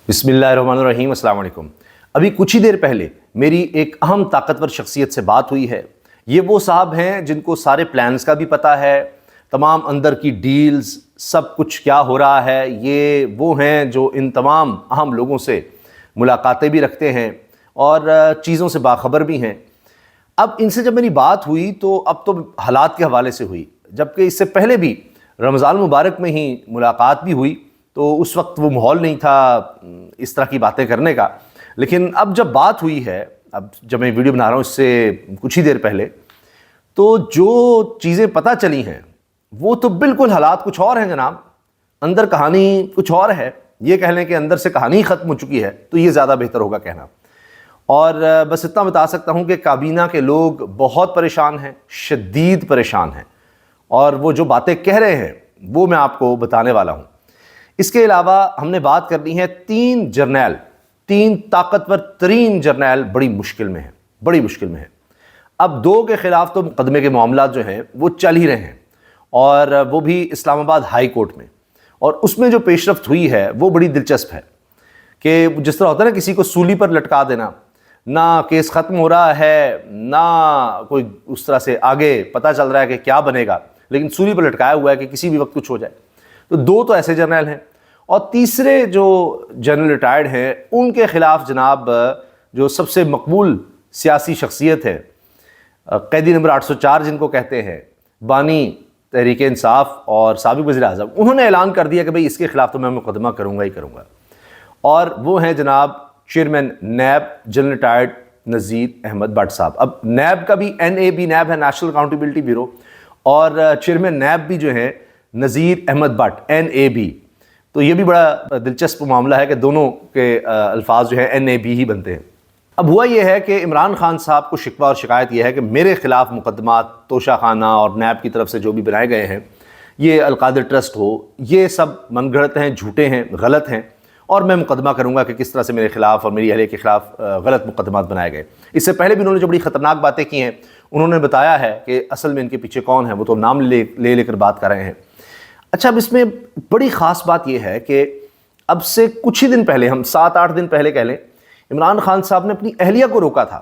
بسم اللہ الرحمن الرحیم۔ السلام علیکم۔ ابھی کچھ ہی دیر پہلے میری ایک اہم طاقتور شخصیت سے بات ہوئی ہے۔ یہ وہ صاحب ہیں جن کو سارے پلانز کا بھی پتہ ہے، تمام اندر کی ڈیلز، سب کچھ کیا ہو رہا ہے۔ یہ وہ ہیں جو ان تمام اہم لوگوں سے ملاقاتیں بھی رکھتے ہیں اور چیزوں سے باخبر بھی ہیں۔ اب ان سے جب میری بات ہوئی تو اب تو حالات کے حوالے سے ہوئی، جبکہ اس سے پہلے بھی رمضان مبارک میں ہی ملاقات بھی ہوئی تو اس وقت وہ ماحول نہیں تھا اس طرح کی باتیں کرنے کا۔ لیکن اب جب بات ہوئی ہے، اب جب میں ویڈیو بنا رہا ہوں اس سے کچھ ہی دیر پہلے، تو جو چیزیں پتہ چلی ہیں وہ تو بالکل حالات کچھ اور ہیں جناب، اندر کہانی کچھ اور ہے۔ یہ کہہ لیں کہ اندر سے کہانی ختم ہو چکی ہے تو یہ زیادہ بہتر ہوگا کہنا۔ اور بس اتنا بتا سکتا ہوں کہ کابینہ کے لوگ بہت پریشان ہیں، شدید پریشان ہیں، اور وہ جو باتیں کہہ رہے ہیں وہ میں آپ کو بتانے والا ہوں۔ اس کے علاوہ ہم نے بات کرنی ہے تین طاقتور ترین جرنیل بڑی مشکل میں ہیں۔ اب دو کے خلاف تو مقدمے کے معاملات جو ہیں وہ چل ہی رہے ہیں، اور وہ بھی اسلام آباد ہائی کورٹ میں، اور اس میں جو پیش رفت ہوئی ہے وہ بڑی دلچسپ ہے کہ جس طرح ہوتا ہے نا کسی کو سولی پر لٹکا دینا، نہ کیس ختم ہو رہا ہے نہ کوئی اس طرح سے آگے پتہ چل رہا ہے کہ کیا بنے گا، لیکن سولی پر لٹکایا ہوا ہے کہ کسی بھی وقت کچھ ہو جائے۔ تو دو تو ایسے جرنیل ہیں، اور تیسرے جو جنرل ریٹائرڈ ہیں ان کے خلاف جناب جو سب سے مقبول سیاسی شخصیت ہے، قیدی نمبر 804 جن کو کہتے ہیں، بانی تحریک انصاف اور سابق وزیر اعظم، انہوں نے اعلان کر دیا کہ بھئی اس کے خلاف تو میں مقدمہ کروں گا۔ اور وہ ہیں جناب chairman NAB general retired Nazir Ahmad Butt صاحب۔ اب نیب کا بھی NAB نیب ہے، نیشنل اکاؤنٹیبلٹی بیورو، اور چیئرمین نیب بھی جو ہیں نذیر احمد بٹ NAB۔ تو یہ بھی بڑا دلچسپ معاملہ ہے کہ دونوں کے الفاظ جو ہیں NAB ہی بنتے ہیں۔ اب ہوا یہ ہے کہ عمران خان صاحب کو شکوہ اور شکایت یہ ہے کہ میرے خلاف مقدمات توشہ خانہ اور نیب کی طرف سے جو بھی بنائے گئے ہیں، یہ القادر ٹرسٹ ہو، یہ سب من گھڑت ہیں، جھوٹے ہیں، غلط ہیں، اور میں مقدمہ کروں گا کہ کس طرح سے میرے خلاف اور میری اہلیہ کے خلاف غلط مقدمات بنائے گئے۔ اس سے پہلے بھی انہوں نے جو بڑی خطرناک باتیں کی ہیں، انہوں نے بتایا ہے کہ اصل میں ان کے پیچھے کون ہے، وہ تو نام لے کر بات کر رہے ہیں۔ اچھا، اب اس میں بڑی خاص بات یہ ہے کہ اب سے کچھ ہی دن پہلے، ہم 7-8 دن پہلے کہہ لیں، عمران خان صاحب نے اپنی اہلیہ کو روکا تھا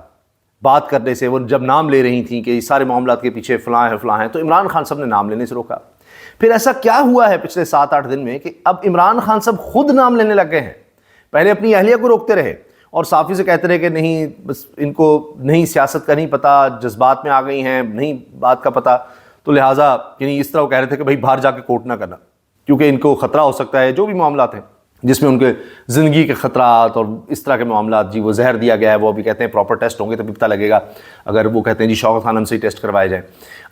بات کرنے سے۔ وہ جب نام لے رہی تھیں کہ سارے معاملات کے پیچھے فلاں ہیں، تو عمران خان صاحب نے نام لینے سے روکا۔ پھر ایسا کیا ہوا ہے پچھلے 7-8 دن میں کہ اب عمران خان صاحب خود نام لینے لگ گئے ہیں؟ پہلے اپنی اہلیہ کو روکتے رہے اور صافی سے کہتے رہے کہ نہیں، بس ان کو نہیں، سیاست کا نہیں پتہ، جذبات میں آ گئی ہیں، نہیں بات کا پتہ، تو لہٰذا یعنی اس طرح وہ کہہ رہے تھے کہ بھائی باہر جا کے کوٹ نہ کرنا، کیونکہ ان کو خطرہ ہو سکتا ہے، جو بھی معاملات ہیں جس میں ان کے زندگی کے خطرات اور اس طرح کے معاملات، جی وہ زہر دیا گیا ہے، وہ ابھی کہتے ہیں پراپر ٹیسٹ ہوں گے تو بھی پتہ لگے گا، اگر وہ کہتے ہیں جی شوکت خانم سے ہی ٹیسٹ کروائے جائیں۔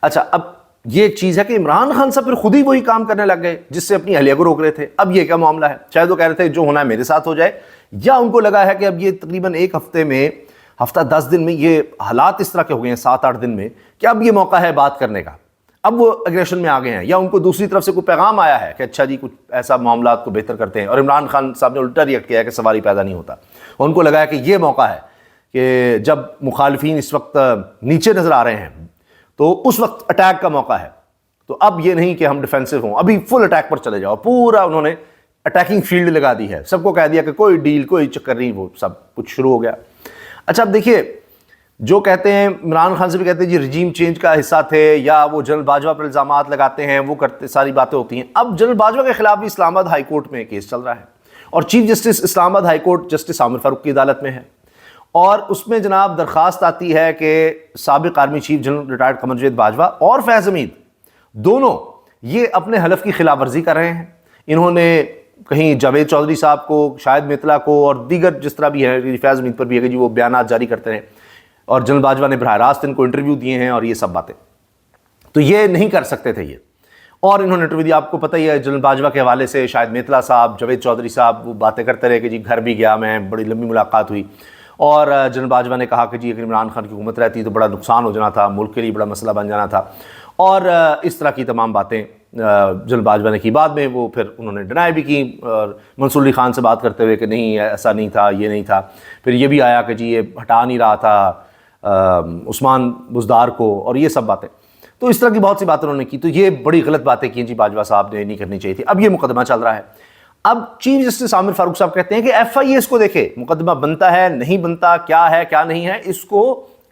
اچھا، اب یہ چیز ہے کہ عمران خان صاحب پھر خود ہی وہی کام کرنے لگ گئے جس سے اپنی اہلیہ کو روک رہے تھے۔ اب یہ کیا معاملہ ہے؟ شاید وہ کہہ رہے تھے جو ہونا ہے میرے ساتھ ہو جائے، یا ان کو لگا ہے کہ اب یہ تقریباً ایک ہفتے میں، ہفتہ 10 دن میں یہ حالات اس طرح کے ہو گئے ہیں، 7-8 دن میں، کہ اب یہ موقع ہے بات کرنے کا، اب وہ اگریشن میں آ گئے ہیں، یا ان کو دوسری طرف سے کوئی پیغام آیا ہے کہ اچھا جی کچھ ایسا معاملات کو بہتر کرتے ہیں، اور عمران خان صاحب نے الٹا ریئیکٹ کیا ہے کہ سواری پیدا نہیں ہوتا، اور ان کو لگا ہے کہ یہ موقع ہے کہ جب مخالفین اس وقت نیچے نظر آ رہے ہیں تو اس وقت اٹیک کا موقع ہے، تو اب یہ نہیں کہ ہم ڈیفینسو ہوں، ابھی فل اٹیک پر چلے جاؤ۔ پورا انہوں نے اٹیکنگ فیلڈ لگا دی ہے، سب کو کہہ دیا کہ کوئی ڈیل، کوئی چکر نہیں، وہ سب کچھ شروع ہو گیا۔ اچھا، اب دیکھیے، جو کہتے ہیں عمران خان سے بھی کہتے ہیں جی رجیم چینج کا حصہ تھے، یا وہ جنرل باجوہ پر الزامات لگاتے ہیں، وہ کرتے، ساری باتیں ہوتی ہیں۔ اب جنرل باجوہ کے خلاف بھی اسلام آباد ہائی کورٹ میں کیس چل رہا ہے، اور چیف جسٹس اسلام آباد ہائی کورٹ جسٹس عامر فاروق کی عدالت میں ہے، اور اس میں جناب درخواست آتی ہے کہ سابق army chief general retired Qamar Javed Bajwa اور فیض حمید دونوں یہ اپنے حلف کی خلاف ورزی کر رہے ہیں۔ انہوں نے کہیں جاوید چودھری صاحب کو، شاہد میتلا کو، اور دیگر جس طرح بھی ہے، فیض حمید پر بھی ہے کہ جی وہ بیانات جاری کرتے ہیں، اور جنرل باجوہ نے براہ راست ان کو انٹرویو دیے ہیں، اور یہ سب باتیں، تو یہ نہیں کر سکتے تھے یہ، اور انہوں نے انٹرویو دیا۔ آپ کو پتہ ہی ہے جنرل باجوہ کے حوالے سے شاہد میتلا صاحب، جاوید چودھری صاحب وہ باتیں کرتے رہے کہ جی گھر بھی گیا میں، بڑی لمبی ملاقات ہوئی، اور جنرل باجوہ نے کہا کہ جی اگر عمران خان کی حکومت رہتی تو بڑا نقصان ہو جانا تھا، ملک کے لیے بڑا مسئلہ بن جانا تھا، اور اس طرح کی تمام باتیں جنرل باجوہ نے کی۔ بعد میں وہ پھر انہوں نے ڈینائی بھی کی، اور منصور علی خان سے بات کرتے ہوئے کہ نہیں ایسا نہیں تھا، یہ نہیں تھا۔ پھر یہ بھی آیا کہ جی یہ ہٹا نہیں رہا تھا عثمان بزدار کو، اور یہ سب باتیں، تو اس طرح کی بہت سی باتیں انہوں نے کی۔ تو یہ بڑی غلط باتیں کی جی باجوہ صاحب نے نہیں کرنی چاہیے تھی۔ اب یہ مقدمہ چل رہا ہے۔ اب چیف جسٹس عامر فاروق صاحب کہتے ہیں کہ ایف آئی اے اس کو دیکھے، مقدمہ بنتا ہے نہیں بنتا، کیا ہے کیا نہیں ہے، اس کو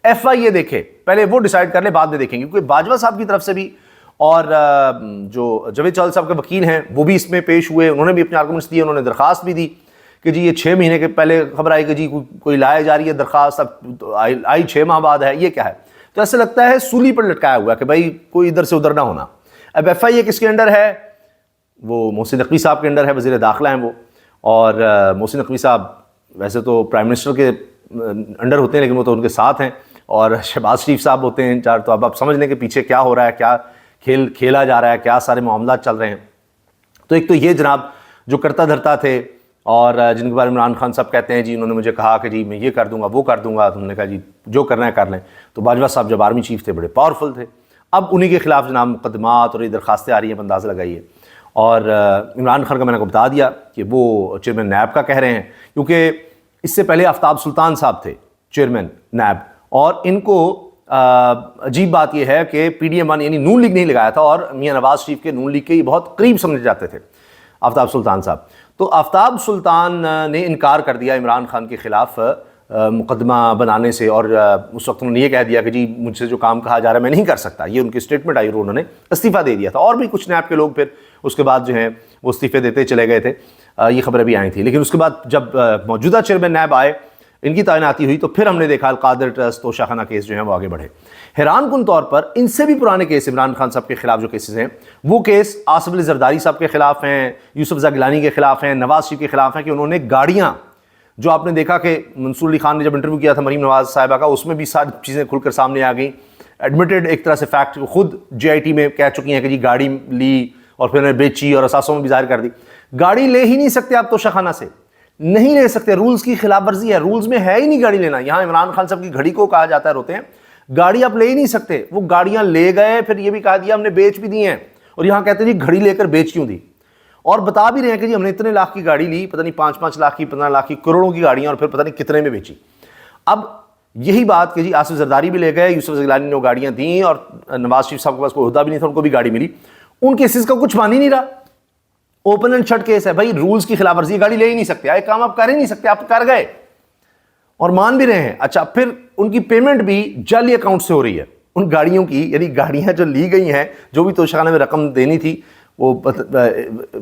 ایف آئی اے دیکھے، پہلے وہ ڈیسائیڈ کر لے بعد میں دیکھیں گے. کیونکہ باجوہ صاحب کی طرف سے بھی اور جو جاوید چاول صاحب کے وکیل ہیں وہ بھی اس میں پیش ہوئے، انہوں نے بھی اپنے آرگومنٹس دیے، انہوں نے درخواست بھی دی کہ جی یہ 6 مہینے کے پہلے خبر آئی کہ جی کوئی لائے جا رہی ہے درخواست، اب آئی 6 ماہ بعد ہے، یہ کیا ہے. تو ایسا لگتا ہے سولی پر لٹکایا ہوا کہ بھائی کوئی ادھر سے ادھر نہ ہونا. اب ایف آئی اے کس کے انڈر ہے؟ وہ محسن نقوی صاحب کے انڈر ہے، وزیر داخلہ ہیں وہ. اور محسن نقوی صاحب ویسے تو پرائم منسٹر کے انڈر ہوتے ہیں لیکن وہ تو ان کے ساتھ ہیں، اور شہباز شریف صاحب ہوتے ہیں انچارج. تو اب آپ سمجھ لیں کہ پیچھے کیا ہو رہا ہے، کیا کھیل کھیلا جا رہا ہے، کیا سارے معاملات چل رہے ہیں. تو ایک تو یہ جناب جو کرتا دھرتا تھے اور جن کے بارے میں عمران خان صاحب کہتے ہیں جی انہوں نے مجھے کہا کہ جی میں یہ کر دوں گا وہ کر دوں گا، تو انہوں نے کہا جی جو کرنا ہے کر لیں. تو باجوہ صاحب جب آرمی چیف تھے بڑے پاورفل تھے. اب انہی کے خلاف جناب مقدمات اور یہ درخواستیں آ رہی ہیں، اندازہ لگائیے. اور عمران خان کا میں نے کو بتا دیا کہ وہ چیئرمین نیب کا کہہ رہے ہیں، کیونکہ اس سے پہلے آفتاب سلطان صاحب تھے چیئرمین نیب، اور ان کو عجیب بات یہ ہے کہ پی ڈی ایم یعنی نون لیگ نہیں لگایا تھا، اور میاں نواز شریف کے نون لیگ کے یہ بہت قریب سمجھے جاتے تھے آفتاب سلطان صاحب. تو آفتاب سلطان نے انکار کر دیا عمران خان کے خلاف مقدمہ بنانے سے، اور اس وقت انہوں نے یہ کہہ دیا کہ جی مجھ سے جو کام کہا جا رہا ہے میں نہیں کر سکتا. یہ ان کی اسٹیٹمنٹ آئی اور انہوں نے استعفیٰ دے دیا تھا. اور بھی کچھ نیب کے لوگ پھر اس کے بعد جو ہیں وہ استعفے دیتے چلے گئے تھے، یہ خبریں بھی آئی تھیں. لیکن اس کے بعد جب موجودہ چیئرمین نیب آئے، ان کی تعیناتی ہوئی، تو پھر ہم نے دیکھا القادر ٹرسٹ تو شاخانہ کیس جو ہیں وہ آگے بڑھے. حیران کن طور پر ان سے بھی پرانے کیس عمران خان صاحب کے خلاف جو کیسز ہیں وہ کیس آصف علی زرداری صاحب کے خلاف ہیں، یوسف رضا گیلانی کے خلاف ہیں، نواز شریف کے خلاف ہیں، کہ انہوں نے گاڑیاں جو آپ نے دیکھا کہ منصور علی خان نے جب انٹرویو کیا تھا مریم نواز صاحبہ کا، اس میں بھی ساری چیزیں کھل کر سامنے آ گئیں. ایڈمیٹڈ ایک طرح سے فیکٹ خود جے آئی ٹی میں کہہ چکی ہیں کہ جی گاڑی لی اور پھر انہیں بیچی اور اثاثوں میں بھی ظاہر کر دی. گاڑی لے ہی نہیں سکتے آپ تو شاخانہ سے، نہیں لے سکتے، رولز کی خلاف ورزی ہے، رولز میں ہے ہی نہیں گاڑی لینا. یہاں عمران خان صاحب کی گھڑی کو کہا جاتا ہے روتے ہیں گاڑی آپ لے ہی نہیں سکتے. وہ گاڑیاں لے گئے، پھر یہ بھی کہا دیا ہم نے بیچ بھی دی ہیں، اور یہاں کہتے ہیں جی گھڑی لے کر بیچ کیوں دی، اور بتا بھی رہے ہیں کہ جی ہم نے اتنے لاکھ کی گاڑی لی، پتہ نہیں 5 لاکھ کی، 15 لاکھ کی، کروڑوں کی گاڑیاں، اور پھر پتہ نہیں کتنے میں بیچی. اب یہی بات کہ جی آصف زرداری بھی لے گئے، یوسف گیلانی نے وہ گاڑیاں دیں، اور نواز شریف صاحب کے پاس کوئی عہدہ بھی نہیں تھا، ان کو بھی گاڑی ملی. ان کیسز کا کچھ مان ہی نہیں رہا، اوپن اینڈ شٹ کیس ہے. بھائی رولز کی خلاف ورزی، گاڑی لے ہی نہیں سکتے، ایک کام آپ کر ہی نہیں سکتے، آپ کر گئے اور مان بھی رہے ہیں. اچھا پھر ان کی پیمنٹ بھی جعلی اکاؤنٹ سے ہو رہی ہے ان گاڑیوں کی، یعنی گاڑیاں جو لی گئی ہیں، جو بھی توشخانے میں رقم دینی تھی وہ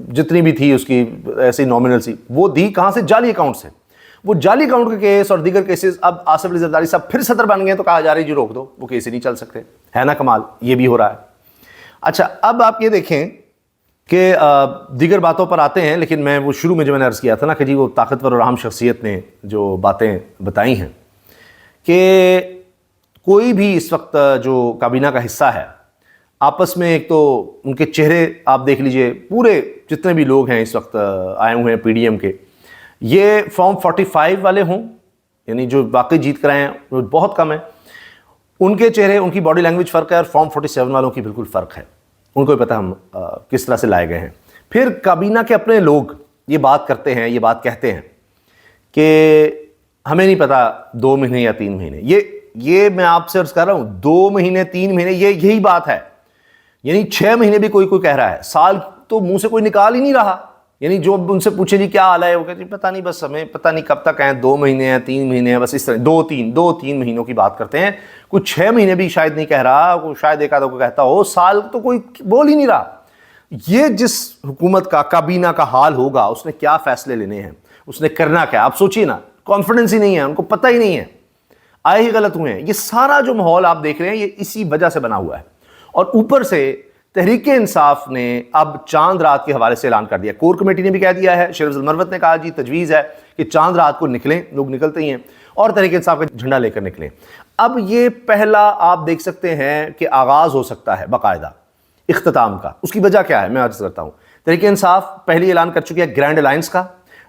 جتنی بھی تھی اس کی ایسی نامنل سی، وہ دی کہاں سے؟ جعلی اکاؤنٹ سے. وہ جعلی اکاؤنٹ کے کیس اور دیگر کیسز اب آصف علی زرداری صاحب پھر صدر بن گئے، تو کہا جا رہا ہے جی روک دو، وہ کیس ہی نہیں چل سکتے. ہے نا کمال؟ یہ بھی ہو رہا ہے. اچھا اب آپ یہ دیکھیں کہ دیگر باتوں پر آتے ہیں، لیکن میں وہ شروع میں جو میں نے عرض کیا تھا نا کہ جی وہ طاقتور اور اہم شخصیت نے جو باتیں بتائی ہیں کہ کوئی بھی اس وقت جو کابینہ کا حصہ ہے آپس میں، ایک تو ان کے چہرے آپ دیکھ لیجئے، پورے جتنے بھی لوگ ہیں اس وقت آئے ہوئے ہیں پی ڈی ایم کے، یہ فارم 45 والے ہوں، یعنی جو واقعی جیت کر آئے ہیں وہ بہت کم ہے، ان کے چہرے، ان کی باڈی لینگویج فرق ہے، اور فارم 47 والوں کی بالکل فرق ہے. ان کو بھی پتہ ہم کس طرح سے لائے گئے ہیں. پھر کابینہ کے اپنے لوگ یہ بات کرتے ہیں، یہ بات کہتے ہیں کہ ہمیں نہیں پتہ 2 مہینے یا 3 مہینے. یہ میں آپ سے عرض کر رہا ہوں 2 مہینے 3 مہینے یہی بات ہے. یعنی 6 مہینے بھی کوئی کہہ رہا ہے، سال تو منہ سے کوئی نکال ہی نہیں رہا. یعنی جو ان سے پوچھے جی کیا حال ہے، وہ کہتے ہیں پتہ نہیں، بس ہمیں پتہ نہیں کب تک ہیں، 2 مہینے ہیں 3 مہینے ہیں، بس اس طرح 2-3 مہینوں کی بات کرتے ہیں. کوئی 6 مہینے بھی شاید نہیں کہہ رہا، کوئی شاید ایک آدھا کو کہتا ہو، سال تو کوئی بول ہی نہیں رہا. یہ جس حکومت کا کابینہ کا حال ہوگا، اس نے کیا فیصلے لینے ہیں، اس نے کرنا کیا، آپ سوچیے نا. کانفیڈنس ہی نہیں ہے، ان کو پتہ ہی نہیں ہے، آئے ہی غلط ہوئے ہیں. یہ سارا جو ماحول آپ دیکھ رہے ہیں یہ اسی وجہ سے بنا ہوا ہے. اور اوپر سے تحریک انصاف نے اب چاند رات کے حوالے سے اعلان کر دیا، کور کمیٹی نے بھی کہہ دیا ہے، شیخ المروت نے کہا جی تجویز ہے کہ چاند رات کو نکلیں، لوگ نکلتے ہی ہیں، اور تحریک انصاف کا جھنڈا لے کر نکلیں. اب یہ پہلا آپ دیکھ سکتے ہیں کہ آغاز ہو سکتا ہے باقاعدہ اختتام کا. اس کی وجہ کیا ہے میں عرض کرتا ہوں. تحریک انصاف پہلی اعلان کر چکی ہے گرینڈ الائنس کا.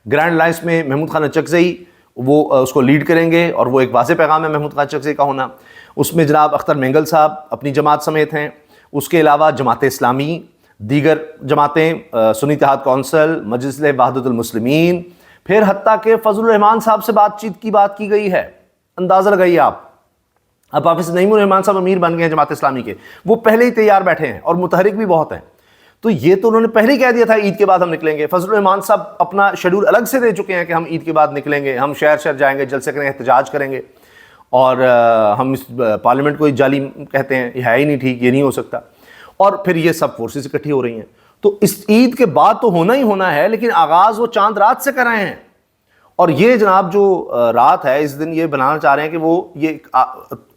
گرینڈ الائنس میں محمود خان اچکزئی وہ اس کو لیڈ کریں گے، اور وہ ایک واضح پیغام ہے محمود خان اچکزئی کا ہونا. اس میں جناب اختر مینگل صاحب اپنی جماعت سمیت ہیں، اس کے علاوہ جماعت اسلامی، دیگر جماعتیں، سنی اتحاد کونسل، مجلس وحدت المسلمین، پھر حتیٰ کہ فضل الرحمان صاحب سے بات چیت کی بات کی گئی ہے. اندازہ لگائیے آپ. اب حافظ نعیم الرحمان صاحب امیر بن گئے ہیں جماعت اسلامی کے، وہ پہلے ہی تیار بیٹھے ہیں اور متحرک بھی بہت ہیں. تو یہ تو انہوں نے پہلے ہی کہہ دیا تھا عید کے بعد ہم نکلیں گے. فضل الرحمان صاحب اپنا شیڈول الگ سے دے چکے ہیں کہ ہم عید کے بعد نکلیں گے, ہم شہر شہر جائیں گے, جلسے کریں گے, احتجاج کریں گے, اور ہم اس پارلیمنٹ کو جعلی کہتے ہیں, یہ ہے ہی نہیں ٹھیک, یہ نہیں ہو سکتا. اور پھر یہ سب فورسز اکٹھی ہو رہی ہیں. تو اس عید کے بعد تو ہونا ہی ہونا ہے, لیکن آغاز وہ چاند رات سے کر رہے ہیں. اور یہ جناب جو رات ہے, اس دن یہ بنانا چاہ رہے ہیں کہ وہ یہ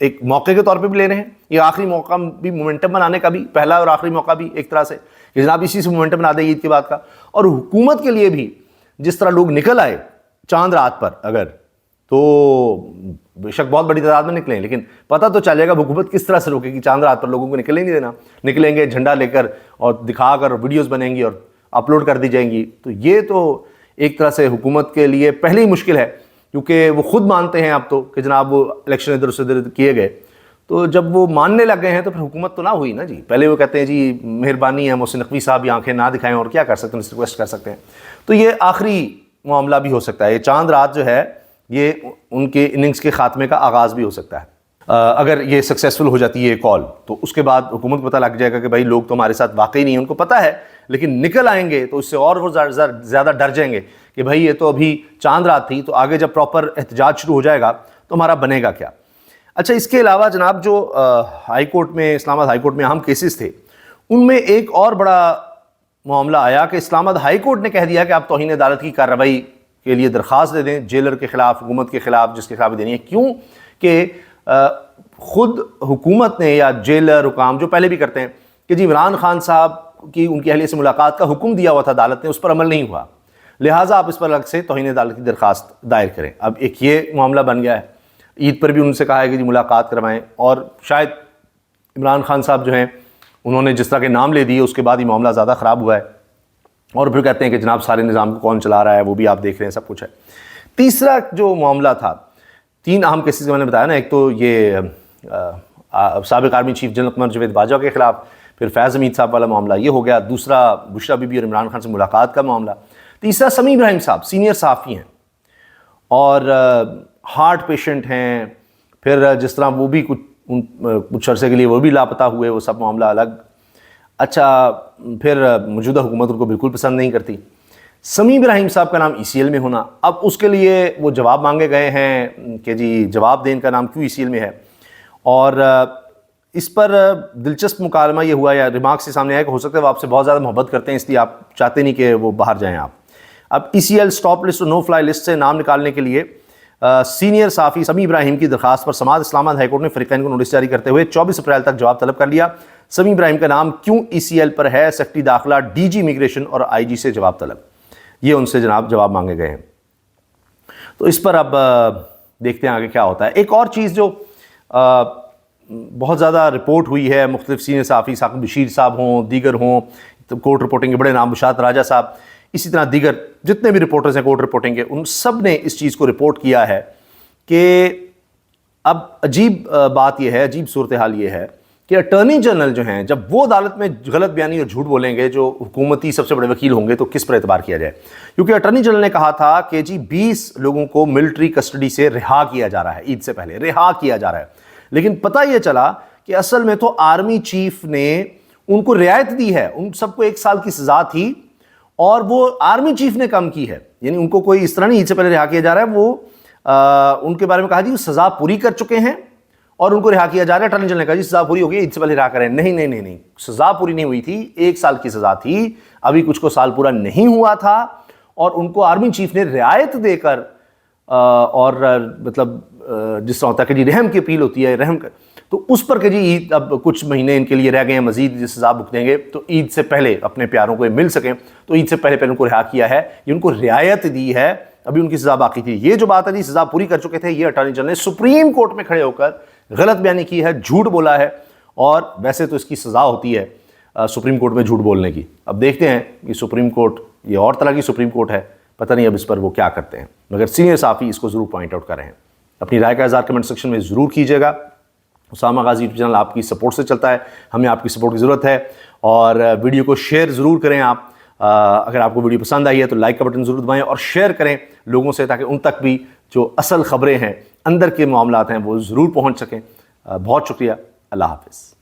ایک موقع کے طور پہ بھی لے رہے ہیں, یہ آخری موقع بھی مومنٹم بنانے کا بھی, پہلا اور آخری موقع بھی ایک طرح سے کہ جناب اسی سے مومنٹم بنا دیں عید کے بعد کا. اور حکومت کے لیے بھی جس طرح لوگ نکل آئے چاند رات پر, اگر تو بے شک بہت بڑی تعداد میں نکلیں, لیکن پتہ تو چلے گا حکومت کس طرح سے روکے گی. چاند رات پر لوگوں کو نکلنے نہیں دینا, نکلیں گے جھنڈا لے کر اور دکھا کر ویڈیوز بنیں گی اور اپلوڈ کر دی جائیں گی. تو یہ تو ایک طرح سے حکومت کے لیے پہلے ہی مشکل ہے, کیونکہ وہ خود مانتے ہیں اب تو کہ جناب وہ الیکشن ادھر سے ادھر کیے گئے. تو جب وہ ماننے لگ گئے ہیں تو پھر حکومت تو نہ ہوئی نا جی. پہلے وہ کہتے ہیں جی مہربانی ہے محسن نقوی صاحب, یہ آنکھیں نہ دکھائیں, اور کیا کر سکتے ہیں, ریکویسٹ کر سکتے ہیں. تو یہ آخری معاملہ بھی ہو سکتا ہے, یہ چاند رات جو ہے یہ ان کے اننگز کے خاتمے کا آغاز بھی ہو سکتا ہے. اگر یہ سکسیسفل ہو جاتی ہے یہ کال, تو اس کے بعد حکومت کو پتہ لگ جائے گا کہ بھائی لوگ تو ہمارے ساتھ واقعی نہیں ہیں, ان کو پتہ ہے, لیکن نکل آئیں گے تو اس سے اور وہ زیادہ ڈر جائیں گے کہ بھائی یہ تو ابھی چاند رات تھی, تو آگے جب پراپر احتجاج شروع ہو جائے گا تو ہمارا بنے گا کیا. اچھا, اس کے علاوہ جناب جو ہائی کورٹ میں, اسلام آباد ہائی کورٹ میں اہم کیسز تھے, ان میں ایک اور بڑا معاملہ آیا کہ اسلام آباد ہائی کورٹ نے کہہ دیا کہ آپ توہین عدالت کی کارروائی کے لیے درخواست دے دیں جیلر کے خلاف, حکومت کے خلاف, جس کے خلاف دینی ہے. کیوں کہ خود حکومت نے یا جیلر حکام جو پہلے بھی کرتے ہیں کہ جی عمران خان صاحب کی ان کی اہلیہ سے ملاقات کا حکم دیا ہوا تھا عدالت نے, اس پر عمل نہیں ہوا, لہٰذا آپ اس پر الگ سے توہین عدالت کی درخواست دائر کریں. اب ایک یہ معاملہ بن گیا ہے. عید پر بھی ان سے کہا ہے کہ جی ملاقات کروائیں, اور شاید عمران خان صاحب جو ہیں انہوں نے جس طرح کے نام لے دیے اس کے بعد یہ معاملہ زیادہ خراب ہوا ہے, اور پھر کہتے ہیں کہ جناب سارے نظام کو کون چلا رہا ہے, وہ بھی آپ دیکھ رہے ہیں, سب کچھ ہے. تیسرا جو معاملہ تھا, 3 اہم کیسز میں نے بتایا نا, ایک تو یہ سابق army chief general Qamar Javed Bajwa کے خلاف, پھر فیض حمید صاحب والا معاملہ یہ ہو گیا, دوسرا بشریٰ بی بی اور عمران خان سے ملاقات کا معاملہ, تیسرا سمیع ابراہیم صاحب سینئر صحافی ہیں اور ہارٹ پیشنٹ ہیں, پھر جس طرح وہ بھی کچھ عرصے کے لیے وہ بھی لاپتہ ہوئے, وہ سب معاملہ الگ. اچھا, پھر موجودہ حکومت ان کو بالکل پسند نہیں کرتی. سمیع ابراہیم صاحب کا نام ECL میں ہونا, اب اس کے لیے وہ جواب مانگے گئے ہیں کہ جی جواب دیں ان کا نام کیوں ECL میں ہے, اور اس پر دلچسپ مکالمہ یہ ہوا یا ریمارکس سے سامنے آیا کہ ہو سکتا ہے وہ آپ سے بہت زیادہ محبت کرتے ہیں, اس لیے آپ چاہتے نہیں کہ وہ باہر جائیں آپ. اب ECL سٹاپ لسٹ اور نو فلائی لسٹ سے نام نکالنے کے لیے سینئر صحافی سمیع ابراہیم کی درخواست پر سماعت اسلام آباد ہائی کورٹ نے فریقین کو نوٹس جاری کرتے ہوئے 24 اپریل تک جواب طلب کر لیا. سمیع ابراہیم کا نام کیوں ECL پر ہے, سیکرٹری داخلہ, DG امیگریشن اور IG سے جواب طلب, یہ ان سے جناب جواب مانگے گئے ہیں. تو اس پر اب دیکھتے ہیں آگے کیا ہوتا ہے. ایک اور چیز جو بہت زیادہ رپورٹ ہوئی ہے, مختلف سینئر صحافی ثاقب بشیر صاحب ہوں, دیگر ہوں, کورٹ رپورٹنگ کے بڑے نام بشارت راجہ صاحب, اسی طرح دیگر جتنے بھی رپورٹرز ہیں کورٹ رپورٹنگ کے, ان سب نے اس چیز کو رپورٹ کیا ہے کہ اب عجیب بات یہ ہے, عجیب صورتحال یہ ہے کہ اٹارنی جنرل جو ہیں جب وہ عدالت میں غلط بیانی اور جھوٹ بولیں گے, جو حکومتی سب سے بڑے وکیل ہوں گے, تو کس پر اعتبار کیا جائے. کیونکہ اٹارنی جنرل نے کہا تھا کہ جی 20 لوگوں کو ملٹری کسٹڈی سے رہا کیا جا رہا ہے, عید سے پہلے رہا کیا جا رہا ہے, لیکن پتہ یہ چلا کہ اصل میں تو آرمی چیف نے ان کو رعایت دی ہے, ان سب کو 1 سال کی سزا تھی اور وہ آرمی چیف نے کم کی ہے. یعنی ان کو کوئی اس طرح نہیں عید سے پہلے رہا کیا جا رہا ہے, وہ ان کے بارے میں کہا جی وہ سزا پوری کر چکے ہیں اور ان کو رہا کیا جا رہا ہے. اٹارنی جنرل نے کہا جی سزا پوری ہو گئی, عید سے پہلے رہا کریں. نہیں, سزا پوری نہیں ہوئی تھی, 1 سال کی سزا تھی, ابھی کچھ کو سال پورا نہیں ہوا تھا, اور ان کو آرمی چیف نے رعایت دے کر اور مطلب جس طرح ہوتا ہے کہ جی رحم کی اپیل ہوتی ہے, رحم تو اس پر کہ جی عید اب کچھ مہینے ان کے لیے رہ گئے ہیں, مزید سزا بھگتیں دیں گے, تو عید سے پہلے اپنے پیاروں کو مل سکیں, تو عید سے پہلے ان کو رہا کیا ہے, یہ ان کو رعایت دی ہے, ابھی ان کی سزا باقی تھی. یہ جو بات ہے جی سزا پوری کر چکے تھے, یہ اٹارنی جنرل نے سپریم کورٹ میں کھڑے ہو کر غلط بیانی کی ہے, جھوٹ بولا ہے, اور ویسے تو اس کی سزا ہوتی ہے سپریم کورٹ میں جھوٹ بولنے کی. اب دیکھتے ہیں کہ سپریم کورٹ یہ اور طرح کی سپریم کورٹ ہے, پتہ نہیں اب اس پر وہ کیا کرتے ہیں, مگر سینئر صحافی اس کو ضرور پوائنٹ آؤٹ کر رہے ہیں. اپنی رائے کا اظہار کمنٹ سیکشن میں ضرور کیجیے گا. اسامہ غازی یوٹیوب چینل آپ کی سپورٹ سے چلتا ہے, ہمیں آپ کی سپورٹ کی ضرورت ہے, اور ویڈیو کو شیئر ضرور کریں آپ. اگر آپ کو ویڈیو پسند آئی ہے تو لائک کا بٹن ضرور دبائیں اور شیئر کریں لوگوں سے, تاکہ ان تک بھی جو اصل خبریں ہیں, اندر کے معاملات ہیں, وہ ضرور پہنچ سکیں. بہت شکریہ. اللہ حافظ.